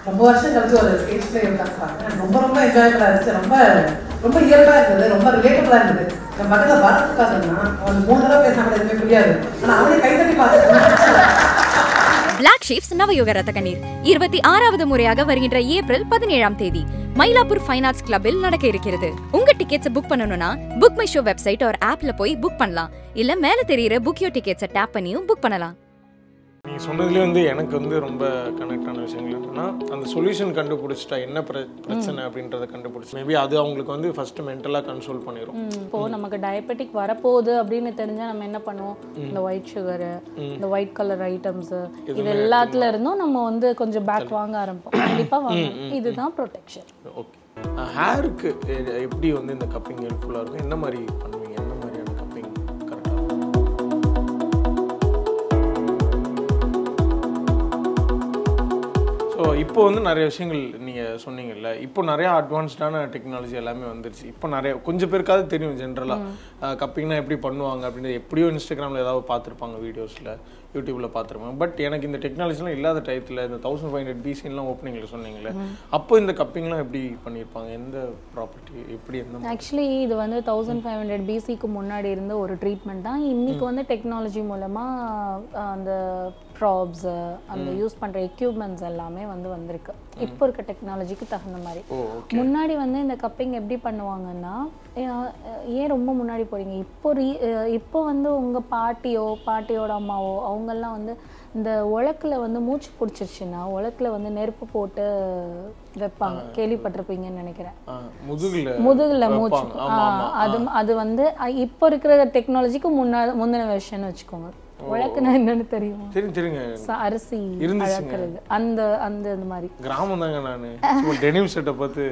ரொம்ப வருஷம் கழிச்சு ஒரு ஸ்டேஜ் பிளே உட்காந்து ரொம்ப ரொம்ப என்ஜாயபிளா இருந்துச்சு. ரொம்ப ரொம்ப இயல்பா இருந்தது, ரொம்ப ரிலேட்டபிளா இருந்தது. என் பக்கத்தில் வரதுக்காதுன்னா அவன் 3 தடவை பேசினா எதுவுமே புரியாது. ஆனால் அவனே கைத்தட்டி பார்த்து Blacksheep நவயுக ரத்த கண்ணீர் 26வது முறையாக வருகின்ற ஏப்ரல் 17ஆம் தேதி மயிலாப்பூர் ஃபைன் ஆர்ட்ஸ் கிளப்பில் நடக்க இருக்கிறது. உங்க டிக்கெட்ஸ் புக் பண்ணணும்னா புக் மை ஷோ வெப்சைட் ஒரு ஆப்ல போய் புக் பண்ணலாம். இல்ல மேல தெரியுற புக் யூ டிக்கெட்ஸை டேப் பண்ணியும் புக் பண்ணலாம். நீங்கள் சொன்னதுலேயே ரொம்ப ரொம்ப கனெக்ட் ஆன விஷயங்கள் என்னன்னா, அந்த சொல்யூஷன் கண்டுபிடிச்சிட்டா என்ன பிரச்சனை அப்படின்றத கண்டுபிடிச்சி மேபி அது அவங்களுக்கு ஃபர்ஸ்ட் மென்டலாக கன்சோல் பண்ணிடும். இப்போது நமக்கு டயபெட்டிக் வரப்போகுது அப்படின்னு தெரிஞ்சால் நம்ம என்ன பண்ணுவோம், இந்த ஒயிட் சுகரு, இந்த ஒயிட் கலர் ஐட்டம்ஸு, இது எல்லாத்துல இருந்தும் நம்ம கொஞ்சம் பேக் வாங்க ஆரம்பிப்போம். கண்டிப்பாக வாங்கணும். இதுதான் ப்ரொடெக்ஷன். ஓகே, ஹேருக்கு எப்படி இந்த கப்பிங் ஹெல்ப்ஃபுல்லாக இருக்கும்? என்ன மாதிரி பண்ணுவீங்க? என்ன மாதிரியான கப்பிங் கரெக்டாக? ஸோ இப்போ நிறைய விஷயங்கள் நீங்கள் சொன்னீங்கல்ல, இப்போ நிறையா அட்வான்ஸ்டான டெக்னாலஜி எல்லாமே வந்துருச்சு. இப்போ நிறைய கொஞ்சம் பேருக்காவது தெரியும் ஜென்ரலாக கப்பிங்னா எப்படி பண்ணுவாங்க அப்படின்னு. எப்படியோ இன்ஸ்டாகிராமில் ஏதாவது பார்த்துருப்பாங்க, வீடியோஸில், யூடியூப்பில் பார்த்துருப்பாங்க. பட் எனக்கு இந்த டெக்னாலஜிலாம் இல்லாத டயத்தில் இந்த 1500 BCலாம் ஓப்பனிங்கில் சொன்னீங்களே, அப்போ இந்த கப்பிங்லாம் எப்படி பண்ணியிருப்பாங்க? எந்த ப்ராப்பர்ட்டி எப்படி? எந்த ஆக்சுவலி இது 1500 BCக்கு முன்னாடி இருந்த ஒரு ட்ரீட்மெண்ட் தான். இன்றைக்கி டெக்னாலஜி மூலமாக அந்த ப்ராப்ஸ், அந்த யூஸ் பண்ணுற எக்யூப்மெண்ட்ஸ் எல்லாமே வந்திருக்கு இப்போ இருக்க டெக்னாலஜிக்கு தகுந்த மாதிரி. முன்னாடி இந்த கப்பிங் எப்படி பண்ணுவாங்கன்னா, ஏன் ரொம்ப முன்னாடி போகிறீங்க, இப்போ உங்கள் பாட்டியோட அம்மாவோ அவங்கெல்லாம் இந்த உலக்கில் மூச்சு பிடிச்சிருச்சுன்னா உலக்கில் நெருப்பு போட்டு வைப்பாங்க. கேள்விப்பட்டிருப்பீங்கன்னு நினைக்கிறேன். முதுகுல மூச்சு. அது இப்போ இருக்கிற டெக்னாலஜிக்கு முந்தின வெர்ஷன் வச்சுக்கோங்க. உலக்குனா என்னன்னு தெரியும்? அரிசி அழக்கிறது, அந்த மாதிரி கிராமம் தாங்க. நான் டெனிம் செட்டை பார்த்து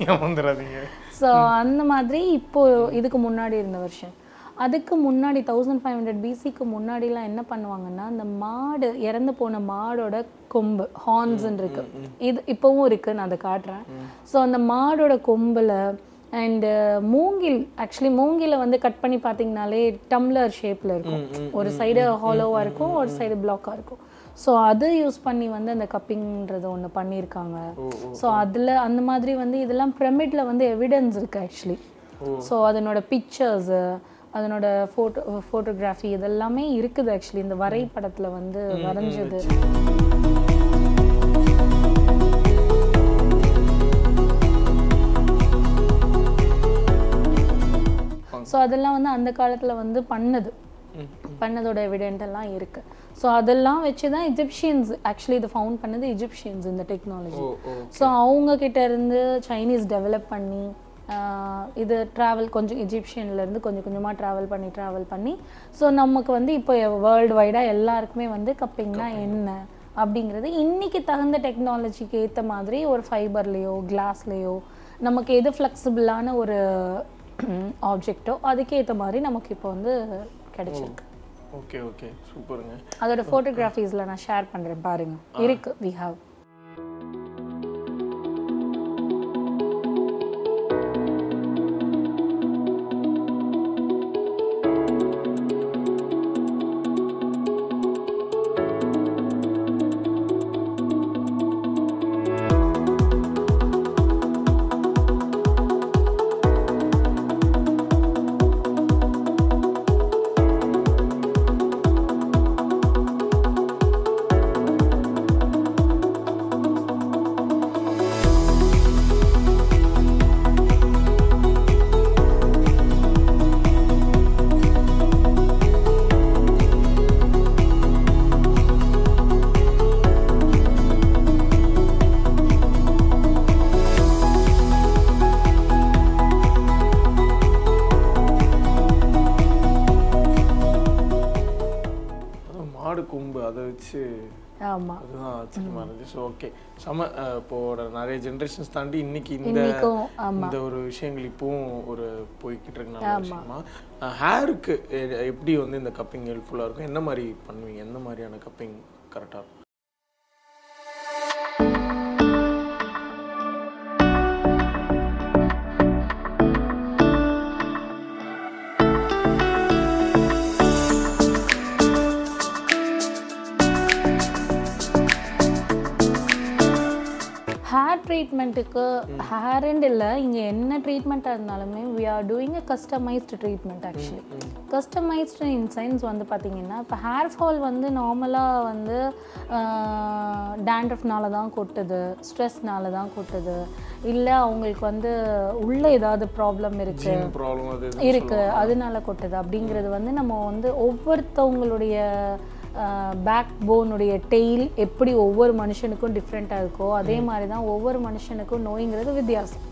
ஏமாந்துறாதீங்க. ஸோ அந்த மாதிரி இப்போ இதுக்கு முன்னாடி இருந்த வெர்ஷன். அதுக்கு முன்னாடி 1500 BCக்கு முன்னாடிலாம் என்ன பண்ணுவாங்கன்னா, அந்த மாடு இறந்து போன மாடோட கொம்பு, ஹார்ன்ஸ்ன்னு இருக்கு, இது இப்போவும் இருக்குது, நான் அதை காட்டுறேன். ஸோ அந்த மாடோட கொம்பில் அண்டு மூங்கில், ஆக்சுவலி மூங்கில கட் பண்ணி பார்த்தீங்கனாலே டம்ளர் ஷேப்பில் இருக்கும். ஒரு சைடு ஹாலோவாக இருக்கும், ஒரு சைடு பிளாக்காக இருக்கும். ஸோ அது யூஸ் பண்ணி அந்த கப்பிங்கிறது ஒன்று பண்ணியிருக்காங்க. ஸோ அதில் அந்த மாதிரி இதெல்லாம் பிரமிடில் எவிடன்ஸ் இருக்குது ஆக்சுவலி. ஸோ அதனோட பிக்சர்ஸு, அதனோட ஃபோட்டோகிராஃபி இதெல்லாமே இருக்குது ஆக்சுவலி. இந்த வரைபடத்தில் வரைஞ்சது. ஸோ அதெல்லாம் அந்த காலத்தில் பண்ணதோட எவிடென்ட் எல்லாம் இருக்குது. ஸோ அதெல்லாம் வச்சு தான் எஜிப்ஷியன்ஸ் ஆக்சுவலி இதை ஃபவுண்ட் பண்ணது, எஜிப்ஷியன்ஸ் இந்த டெக்னாலஜி. ஸோ அவங்கக்கிட்ட இருந்து சைனீஸ் டெவலப் பண்ணி இது ட்ராவல் கொஞ்சம் எஜிப்ஷியன்லேருந்து கொஞ்சம் கொஞ்சமாக ட்ராவல் பண்ணி ஸோ நமக்கு இப்போ வேர்ல்டு வைடாக எல்லாருக்குமே கப்பிங்னா என்ன அப்படிங்கிறது இன்றைக்கி தகுந்த டெக்னாலஜிக்கு ஏற்ற மாதிரி ஒரு ஃபைபர்லேயோ கிளாஸ்லேயோ நமக்கு எது ஃப்ளெக்சிபிளான ஒரு ஆப்ஜெக்டோ அதுக்கேற்ற மாதிரி நமக்கு இப்போ கிடைச்சிருக்கு. ஓகே சூப்பருங்க. அதோட ஃபோட்டோகிராஃபிஸில் நான் ஷேர் பண்ணுறேன், பாருங்கள், இருக்கு. வி ஹாவ் கொம்பு அதை வச்சு அதுதான் ஆச்சரியமா இருந்துச்சு. ஸோ ஓகே, இப்போ நிறைய ஜென்ரேஷன்ஸ் தாண்டி இன்னைக்கு இந்த ஒரு விஷயங்கள் இப்போவும் ஒரு போய்கிட்டு இருக்கு. நல்ல விஷயமா. ஹேருக்கு எப்படி இந்த கப்பிங் ஹெல்ப்ஃபுல்லாக இருக்கும்? என்ன மாதிரி பண்ணுவீங்க? எந்த மாதிரியான கப்பிங் கரெக்டாக இருக்கும்? ஹேர் ட்ரீட்மெண்ட்டுக்கு ஹேர் அண்ட் இல்லை இங்கே என்ன ட்ரீட்மெண்ட்டாக இருந்தாலுமே we are doing a customized treatment actually. Customized in sense வந்து பார்த்தீங்கன்னா இப்போ ஹேர் ஃபால் வந்து நார்மலாக வந்து டேண்ட்ரஃப்னால தான் கொட்டுது, ஸ்ட்ரெஸ்னால தான் கொட்டுது, இல்லை அவங்களுக்கு வந்து உள்ள ஏதாவது ப்ராப்ளம் இருக்குது அதனால கொட்டுது அப்படிங்கிறது வந்து நம்ம வந்து ஒவ்வொருத்தவங்களுடைய பேக் போனுடைய டெய்ல் எப்படி ஒவ்வொரு மனுஷனுக்கும் டிஃப்ரெண்ட்டாக இருக்கோ அதே மாதிரி தான் ஒவ்வொரு மனுஷனுக்கும் நோய்ங்கிறது வித்தியாசம்.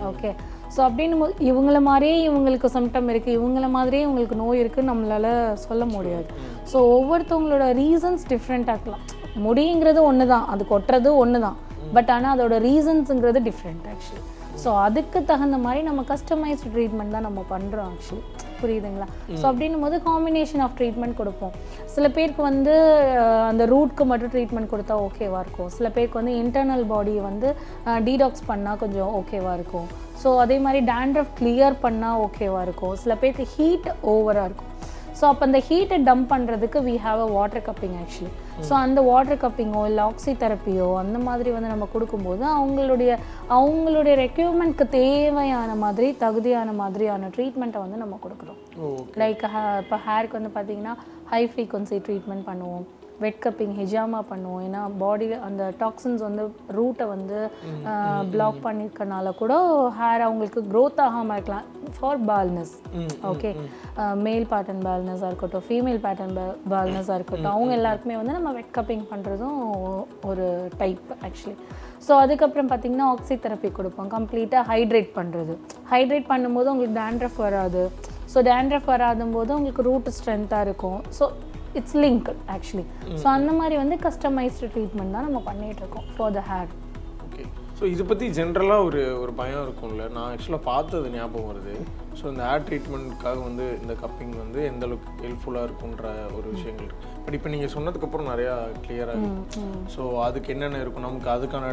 ஓகே, ஸோ அப்படின்னு இவங்கள மாதிரியே இவங்களுக்கு சிம்டம் இருக்குது, இவங்கள மாதிரியே இவங்களுக்கு நோய் இருக்குன்னு நம்மளால் சொல்ல முடியாது. ஸோ ஒவ்வொருத்தவங்களோட ரீசன்ஸ் டிஃப்ரெண்ட்டாக இருக்கலாம். முடிங்கிறது ஒன்று தான், அது கொட்டுறது ஒன்று தான், பட் ஆனால் அதோட ரீசன்ஸுங்கிறது டிஃப்ரெண்ட் ஆக்சுவலி. ஸோ அதுக்கு தகுந்த மாதிரி நம்ம கஸ்டமைஸ்டு ட்ரீட்மெண்ட் தான் நம்ம பண்ணுறோம் ஆக்சுவலி. புரியுதுங்களா? ஸோ அப்படின்னும் போது காம்பினேஷன் ஆஃப் ட்ரீட்மெண்ட் கொடுப்போம். சில பேருக்கு வந்து அந்த ரூட்க்கு மட்டும் ட்ரீட்மெண்ட் கொடுத்தா ஓகேவாக இருக்கும், சில பேருக்கு வந்து இன்டர்னல் பாடியை வந்து டீடாக்ஸ் பண்ணால் கொஞ்சம் ஓகேவாக இருக்கும். ஸோ அதே மாதிரி டேண்ட்ரஃப் கிளியர் பண்ணால் ஓகேவாக இருக்கும், சில பேருக்கு ஹீட் ஓவராக இருக்கும். ஸோ அப்போ அந்த ஹீட்டை டம்ப் பண்ணுறதுக்கு we have a water cupping actually. So அந்த வாட்டர் கப்பிங்கோ இல்லை ஆக்சி தெரப்பியோ அந்த மாதிரி வந்து நம்ம கொடுக்கும்போது அவங்களுடைய ரெக்யூர்மெண்ட்க்கு தேவையான மாதிரி தகுதியான மாதிரியான ட்ரீட்மெண்ட்டை வந்து நம்ம கொடுக்குறோம். லைக் இப்போ ஹேருக்கு வந்து பார்த்திங்கன்னா ஹை ஃப்ரீக்வன்சி ட்ரீட்மெண்ட் பண்ணுவோம், வெட் கப்பிங் ஹிஜாமா பண்ணுவோம். ஏன்னா பாடியில் அந்த டாக்ஸின்ஸ் வந்து ரூட்டை வந்து பிளாக் பண்ணிருக்கனால கூட ஹேர் அவங்களுக்கு க்ரோத் ஆகாமல் இருக்கலாம் for baldness. Okay, male pattern பால்னஸாக இருக்கட்டும், ஃபீமேல் பேட்டர்ன் பால்னஸாக இருக்கட்டும், அவங்க எல்லாருக்குமே வந்து நம்ம வெட் கப்பிங் பண்ணுறதும் ஒரு டைப் ஆக்சுவலி. ஸோ அதுக்கப்புறம் பார்த்திங்கன்னா ஆக்சி தெரப்பி கொடுப்போம், கம்ப்ளீட்டாக ஹைட்ரேட் பண்ணுறது. ஹைட்ரேட் பண்ணும்போது உங்களுக்கு டேண்ட்ரஃப் வராது. ஸோ டேண்ட்ரஃப் வராதும் போது உங்களுக்கு ரூட் ஸ்ட்ரென்த்தாக இருக்கும். So it's link actually. So அந்த மாதிரி வந்து கஸ்டமைஸ்டு ட்ரீட்மெண்ட் தான் நம்ம பண்ணிகிட்ருக்கோம் for the hair. Okay, so இதை பற்றி ஜென்ரலாக ஒரு பயம் இருக்கும்ல, நான் ஆக்சுவலாக பார்த்தது ஞாபகம் வருது. ஸோ இந்த ஹேர் ட்ரீட்மெண்ட்காக வந்து இந்த கப்பிங் வந்து எந்த அளவுக்கு ஹெல்ப்ஃபுல்லாக இருக்குன்ற ஒரு விஷயங்கள் இருக்குது. பட் இப்போ நீங்கள் சொன்னதுக்கப்புறம் நிறையா கிளியராக இருக்கும். ஸோ அதுக்கு என்னென்ன இருக்கும், நமக்கு அதுக்கான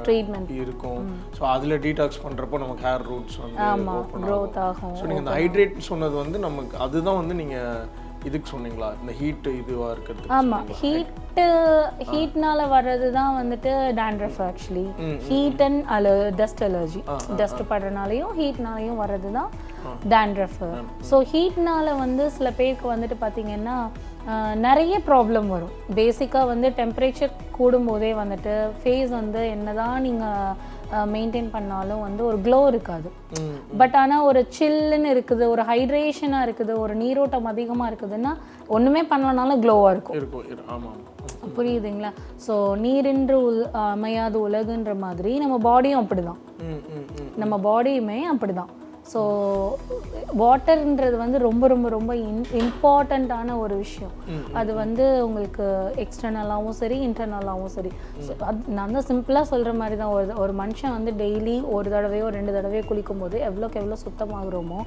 ட்ரீட்மெண்ட் இருக்கும். ஸோ அதில் டீடாக்ஸ் பண்ணுறப்போ நமக்கு ஹேர் ரூட்ஸ் வந்து ஓப்பன் ஆகும். ஸோ நீங்கள் இந்த ஹைட்ரேட் சொன்னது வந்து நமக்கு அதுதான் வந்து நீங்கள் இதுக்கு சொன்னீங்களா, இந்த ஹீட் இதுவாக இருக்கிறது? ஆமாம், ஹீட்னால வர்றது தான் வந்துட்டு dandruff actually. Heat and dust allergy, dust படுறதுனாலையும் ஹீட்னாலையும் வர்றது தான் டேண்ட்ரஃப். ஸோ ஹீட்னால வந்து சில பேருக்கு வந்துட்டு பார்த்திங்கன்னா நிறைய ப்ராப்ளம் வரும். பேசிக்காக வந்து டெம்பரேச்சர் கூடும்போதே வந்துட்டு ஃபேஸ் வந்து என்னதான் நீங்கள் மெயின்டைன் பண்ணாலும் வந்து ஒரு க்ளோ இருக்காது. பட் ஆனால் ஒரு சில்லுன்னு இருக்குது, ஒரு ஹைட்ரேஷனாக இருக்குது, ஒரு நீரோட்டம் அதிகமாக இருக்குதுன்னா ஒன்றுமே பண்ணலனாலும் க்ளோவாக இருக்கும். புரியுதுங்களா? ஸோ நீரின்று அமையாது உலகுன்ற மாதிரி நம்ம பாடியும் அப்படி தான், நம்ம பாடியுமே அப்படி தான். ஸோ வாட்டர்ன்றது வந்து ரொம்ப ரொம்ப ரொம்ப இம்பார்ட்டண்ட்டான ஒரு விஷயம். அது வந்து உங்களுக்கு எக்ஸ்டர்னலாகவும் சரி இன்டர்னலாகவும் சரி. நான் தான் சிம்பிளாக சொல்கிற மாதிரி தான், ஒரு மனுஷன் வந்து டெய்லி ஒரு தடவையோ 2 தடவையோ குளிக்கும் போது எவ்வளோக்கு எவ்வளோ சுத்தமாகிறோமோ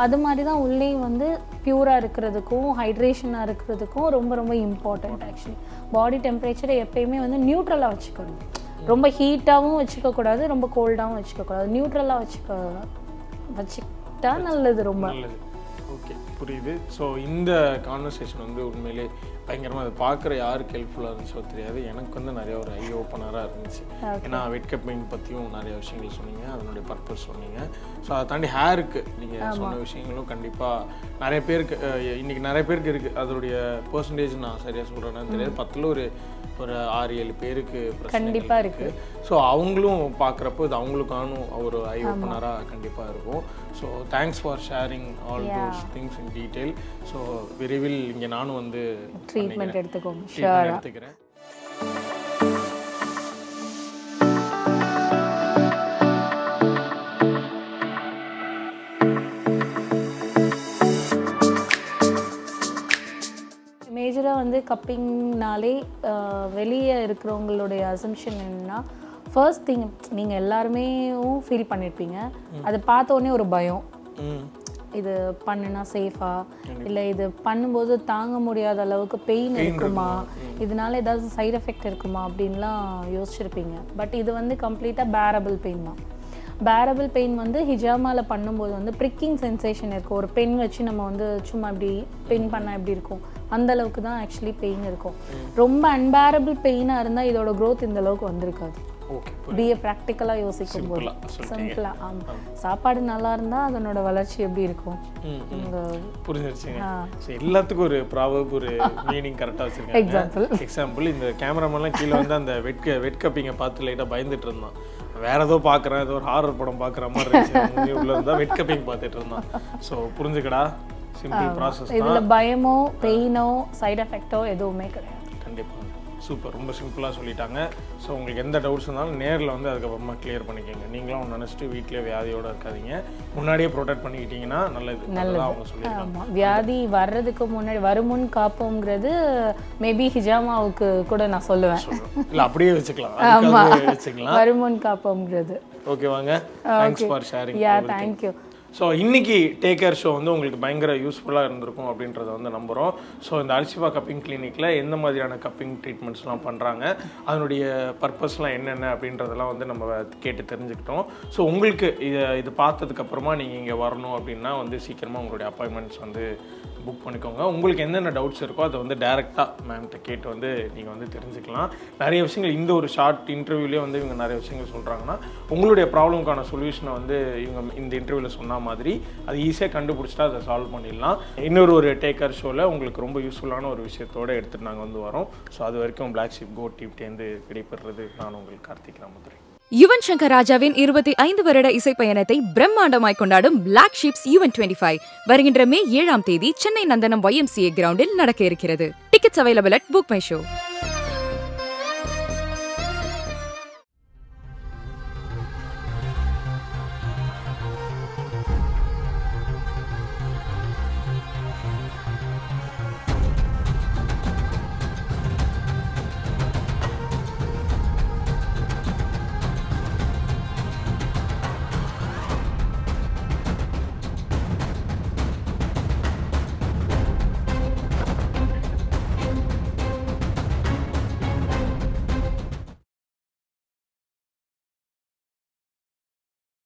அது மாதிரி தான் உள்ளேயும் வந்து பியூராக இருக்கிறதுக்கும் ஹைட்ரேஷனாக இருக்கிறதுக்கும் ரொம்ப ரொம்ப இம்பார்ட்டண்ட் ஆக்சுவலி. பாடி டெம்பரேச்சரை எப்பயுமே வந்து நியூட்ரலாக வச்சுக்கணும். ரொம்ப ஹீட்டாகவும் வச்சுக்கக்கூடாது, ரொம்ப கோல்டாகவும் வச்சுக்கக்கூடாது, நியூட்ரலாக வச்சுக்கிட்டா நல்லது, ரொம்ப நல்லது. ஓகே, புரியுது. ஸோ இந்த கான்வர்சேஷன் வந்து உண்மையிலே பயங்கரமாக அதை பார்க்குற யாருக்கு ஹெல்ப்ஃபுல்லாக இருந்துச்சோ தெரியாது, எனக்கு வந்து நிறைய ஒரு ஐ ஓப்பனராக இருந்துச்சு. ஏன்னா வெட் கப்பிங் பற்றியும் நிறைய விஷயங்கள் சொன்னீங்க, அதனுடைய பர்பஸ் சொன்னீங்க. ஸோ அதை தாண்டி ஹேருக்கு நீங்கள் சொன்ன விஷயங்களும் கண்டிப்பாக நிறைய பேருக்கு இன்றைக்கி நிறைய பேருக்கு இருக்குது. அதோடைய பர்சன்டேஜ் நான் சரியாக சொல்கிறேன்னு தெரியாது, 10ல் ஒரு 6-7 பேருக்கு கண்டிப்பாக இருக்குது. ஸோ அவங்களும் பார்க்குறப்போ இது அவங்களுக்கான ஒரு ஐ ஓப்பனராக கண்டிப்பாக இருக்கும். So thanks for sharing all those things in detail. So விரைவில் இங்கே நானும் வந்து ட்ரீட்மெண்ட் எடுத்துக்கிறேன். மேஜராக வந்து கப்பிங்னாலே வெளியே இருக்கிறவங்களுடைய அசம்ஷன் என்னென்னா, ஃபர்ஸ்ட் திங் நீங்கள் எல்லாருமே ஃபீல் பண்ணியிருப்பீங்க, அதை பார்த்த உடனே ஒரு பயம், இது பண்ணுனா சேஃபா, இல்லை இது பண்ணும்போது தாங்க முடியாத அளவுக்கு பெயின் இருக்குமா, இதனால ஏதாவது சைட் எஃபெக்ட் இருக்குமா அப்படின்லாம் யோசிச்சிருப்பீங்க. பட் இது வந்து கம்ப்ளீட்டாக பேரபிள் பெயின் தான். பேரபிள் பெயின் வந்து ஹிஜாமாவில் பண்ணும்போது வந்து ப்ரிக்கிங் சென்சேஷன் இருக்கும். ஒரு பென் வச்சு நம்ம வந்து சும்மா இப்படி பென் பண்ணால் எப்படி இருக்கும் அந்த அளவுக்கு தான் ஆக்சுவலி பெயின் இருக்கும். ரொம்ப அன்பேரபிள் பெயினாக இருந்தால் இதோட க்ரோத் இந்த அளவுக்கு வந்திருக்காது. ஓகே பிஏ ப்ராக்டிக்கலா யோசிக்கும் போது சிம்பிளா ஆமா சாப்பாடு நல்லா இருந்தா அதனோட வளர்ச்சி எப்படி இருக்கும் புரிஞ்சிருச்சுங்க எல்லாத்துக்கும் ஒரு ப்ராவர்ப் ஒரு மீனிங் கரெக்டா வச்சிருக்காங்க எக்ஸாம்பிள் இந்த கேமராமேன்லாம் கீழே வந்து அந்த வெட் கப்பிங்கை பார்த்து லைட்டா பயந்துட்டு இருந்தான் வேற ஏதோ பாக்குறேன் ஏதோ ஒரு ஹாரர் படம் பாக்குற மாதிரி இருந்துச்சு உள்ள இருந்தா வெட் கப்பிங் பார்த்துட்டு இருந்தான் ஸோ புரிஞ்சுக்கடா சிம்பிள் ப்ராசஸ் இதுல பயமோ பெயினோ சைடு எஃபெக்டோ எதுவுமே கிடையாது கண்டிப்பா சூப்பர் ரொம்ப சிம்பிளாக சொல்லிட்டாங்க ஸோ உங்களுக்கு எந்த டவுட்ஸ் இருந்தாலும் நேரில் வந்து அதுக்கப்புறமா கிளியர் பண்ணிக்கோங்க நீங்களும் ஒன்று நினச்சிட்டு வீட்டிலே வியாதியோடு இருக்காதீங்க முன்னாடியே ப்ரொடெக்ட் பண்ணிக்கிட்டீங்கன்னா நல்லது அவங்க சொல்லியிருக்காங்க வியாதி வர்றதுக்கு முன்னாடி வருமுன் காப்போங்கிறது மேபி ஹிஜாமாவுக்கு கூட நான் சொல்லுவேன் இல்லை அப்படியே வச்சுக்கலாம் வருமுன் காப்போங்கிறது ஓகே வாங்க thanks for sharing thank you so இன்றைக்கி டேக் கேர் ஷோ வந்து உங்களுக்கு பயங்கர யூஸ்ஃபுல்லாக இருந்திருக்கும் அப்படின்றத வந்து நம்புகிறோம் ஸோ இந்த அல்ஷிஃபா கப்பிங் கிளினிக்கில் எந்த மாதிரியான கப்பிங் ட்ரீட்மெண்ட்ஸ்லாம் பண்ணுறாங்க அதனுடைய பர்பஸ்லாம் என்னென்ன அப்படின்றதெல்லாம் வந்து நம்ம கேட்டு தெரிஞ்சுக்கிட்டோம் ஸோ உங்களுக்கு இது பார்த்ததுக்கப்புறமா நீங்கள் இங்கே வரணும் அப்படின்னா வந்து சீக்கிரமாக உங்களுடைய அப்பாயின்மெண்ட்ஸ் வந்து புக் பண்ணிக்கோங்க உங்களுக்கு என்னென்ன டவுட்ஸ் இருக்கோ அதை வந்து டேரெக்டாக மேம்கிட்ட கேட்டு வந்து நீங்கள் வந்து தெரிஞ்சுக்கலாம் நிறைய விஷயங்கள் இந்த ஒரு ஷார்ட் இன்டர்வியூலேயே வந்து இவங்க நிறைய விஷயங்கள் சொல்கிறாங்கன்னா உங்களுடைய ப்ராப்ளம்க்கான சொல்யூஷனை வந்து இவங்க இந்த இன்டர்வியூவில் சொன்ன மாதிரி அது ஈஸியாக கண்டுபிடிச்சிட்டா அதை சால்வ் பண்ணிடலாம் ஒரு டேக்கர் ஷோவில் உங்களுக்கு ரொம்ப யூஸ்ஃபுல்லான ஒரு விஷயத்தோடு எடுத்துகிட்டு நாங்கள் வந்து வரோம் ஸோ அது வரைக்கும் Blacksheep Go டீம்டேருந்து விடைபெறுறது நான் உங்களுக்கு கார்த்திக் ராமதுரை யுவன் சங்கர் ராஜாவின் 25 வருட இசை பயணத்தை பிரம்மாண்டமாய் கொண்டாடும் Blacksheep's Event 25 வருகின்ற மே 7 சென்னை நந்தனம் YMCA கிரவுண்டில் நடக்க இருக்கிறது. Tickets available at Book My Show.